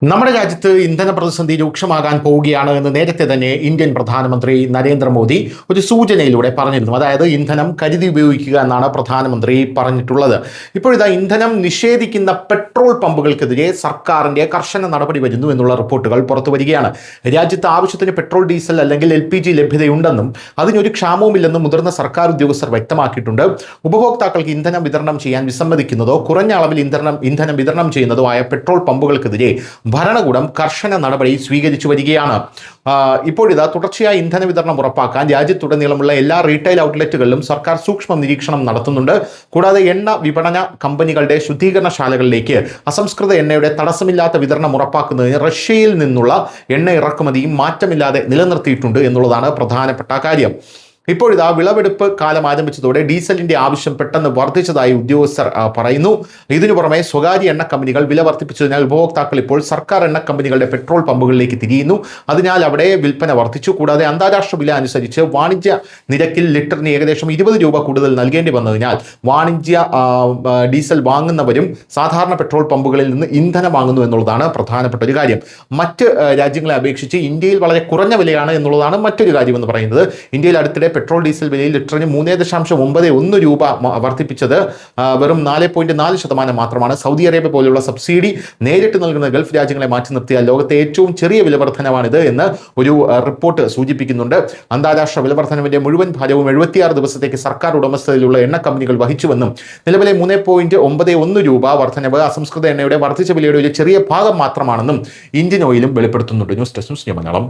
നമ്മുടെ രാജ്യത്ത് ഇന്ധന പ്രതിസന്ധി രൂക്ഷമാകാൻ പോവുകയാണ് എന്ന് നേരത്തെ തന്നെ ഇന്ത്യൻ പ്രധാനമന്ത്രി നരേന്ദ്രമോദി ഒരു സൂചനയിലൂടെ പറഞ്ഞിരുന്നു. അതായത് ഇന്ധനം കരുതി ഉപയോഗിക്കുക എന്നാണ് പ്രധാനമന്ത്രി പറഞ്ഞിട്ടുള്ളത്. ഇപ്പോഴിതാ ഇന്ധനം നിഷേധിക്കുന്ന പെട്രോൾ പമ്പുകൾക്കെതിരെ സർക്കാരിന്റെ കർശന നടപടി വരുന്നു എന്നുള്ള റിപ്പോർട്ടുകൾ പുറത്തു വരികയാണ്. രാജ്യത്ത് ആവശ്യത്തിന് പെട്രോൾ, ഡീസൽ അല്ലെങ്കിൽ LPG ലഭ്യതയുണ്ടെന്നും അതിനൊരു ക്ഷാമവുമില്ലെന്നും മുതിർന്ന സർക്കാർ ഉദ്യോഗസ്ഥർ വ്യക്തമാക്കിയിട്ടുണ്ട്. ഉപഭോക്താക്കൾക്ക് ഇന്ധനം വിതരണം ചെയ്യാൻ വിസമ്മതിക്കുന്നതോ കുറഞ്ഞ അളവിൽ ഇന്ധനം വിതരണം ചെയ്യുന്നതോ ആയ പെട്രോൾ പമ്പുകൾക്കെതിരെ ഭരണകൂടം കർശന നടപടി സ്വീകരിച്ചു വരികയാണ്. ഇപ്പോഴിതാ തുടർച്ചയായ ഇന്ധന വിതരണം ഉറപ്പാക്കാൻ രാജ്യത്തുടനീളമുള്ള എല്ലാ റീറ്റെയിൽ ഔട്ട്ലെറ്റുകളിലും സർക്കാർ സൂക്ഷ്മ നിരീക്ഷണം നടത്തുന്നുണ്ട്. കൂടാതെ എണ്ണ വിപണന കമ്പനികളുടെ ശുദ്ധീകരണശാലകളിലേക്ക് അസംസ്കൃത എണ്ണയുടെ തടസ്സമില്ലാത്ത വിതരണം ഉറപ്പാക്കുന്നതിന് റഷ്യയിൽ നിന്നുള്ള എണ്ണ ഇറക്കുമതിയും മാറ്റമില്ലാതെ നിലനിർത്തിയിട്ടുണ്ട് എന്നുള്ളതാണ് പ്രധാനപ്പെട്ട കാര്യം. ഇപ്പോഴിതാ വിളവെടുപ്പ് കാലം ആരംഭിച്ചതോടെ ഡീസലിന്റെ ആവശ്യം പെട്ടെന്ന് വർദ്ധിച്ചതായി ഉദ്യോഗസ്ഥർ പറയുന്നു. ഇതിനു പുറമെ സ്വകാര്യ എണ്ണ കമ്പനികൾ വില വർദ്ധിപ്പിച്ചതിനാൽ ഉപഭോക്താക്കൾ ഇപ്പോൾ സർക്കാർ എണ്ണ കമ്പനികളുടെ പെട്രോൾ പമ്പുകളിലേക്ക് തിരിയുന്നു. അതിനാൽ അവിടെ വിൽപ്പന വർദ്ധിച്ചു. കൂടാതെ അന്താരാഷ്ട്ര വില അനുസരിച്ച് വാണിജ്യ നിരക്കിൽ ലിറ്ററിന് ഏകദേശം 20 രൂപ കൂടുതൽ നൽകേണ്ടി വന്നതിനാൽ വാണിജ്യ ഡീസൽ വാങ്ങുന്നവരും സാധാരണ പെട്രോൾ പമ്പുകളിൽ നിന്ന് ഇന്ധനം വാങ്ങുന്നു എന്നുള്ളതാണ് പ്രധാനപ്പെട്ട ഒരു കാര്യം. മറ്റ് രാജ്യങ്ങളെ അപേക്ഷിച്ച് ഇന്ത്യയിൽ വളരെ കുറഞ്ഞ വിലയാണ് എന്നുള്ളതാണ് മറ്റൊരു കാര്യമെന്ന് പറയുന്നത്. ഇന്ത്യയിൽ അടുത്തിടെ പെട്രോൾ ഡീസൽ വിലയിൽ ലിറ്ററിന് 3.91 രൂപ വർദ്ധിപ്പിച്ചത് വെറും 4.4% മാത്രമാണ്. സൗദി അറേബ്യ പോലുള്ള സബ്സിഡി നേരിട്ട് നൽകുന്ന ഗൾഫ് രാജ്യങ്ങളെ മാറ്റി നിർത്തിയാൽ ലോകത്തെ ഏറ്റവും ചെറിയ വിലവർദ്ധനവാണിത് എന്ന് ഒരു റിപ്പോർട്ട് സൂചിപ്പിക്കുന്നുണ്ട്. അന്താരാഷ്ട്ര വിലവർദ്ധനവിന്റെ മുഴുവൻ ഭാരവും 76 ദിവസത്തേക്ക് സർക്കാർ ഉടമസ്ഥതയിലുള്ള എണ്ണ കമ്പനികൾ വഹിച്ചുവെന്നും നിലവിലെ 3.91 രൂപ വർധനവ് അസംസ്കൃത എണ്ണയുടെ വർദ്ധിച്ച വിലയുടെ ഒരു ചെറിയ ഭാഗം മാത്രമാണെന്നും ഇന്ത്യൻ ഓയിലും വെളിപ്പെടുത്തുന്നുണ്ട്. News desk Malayalam.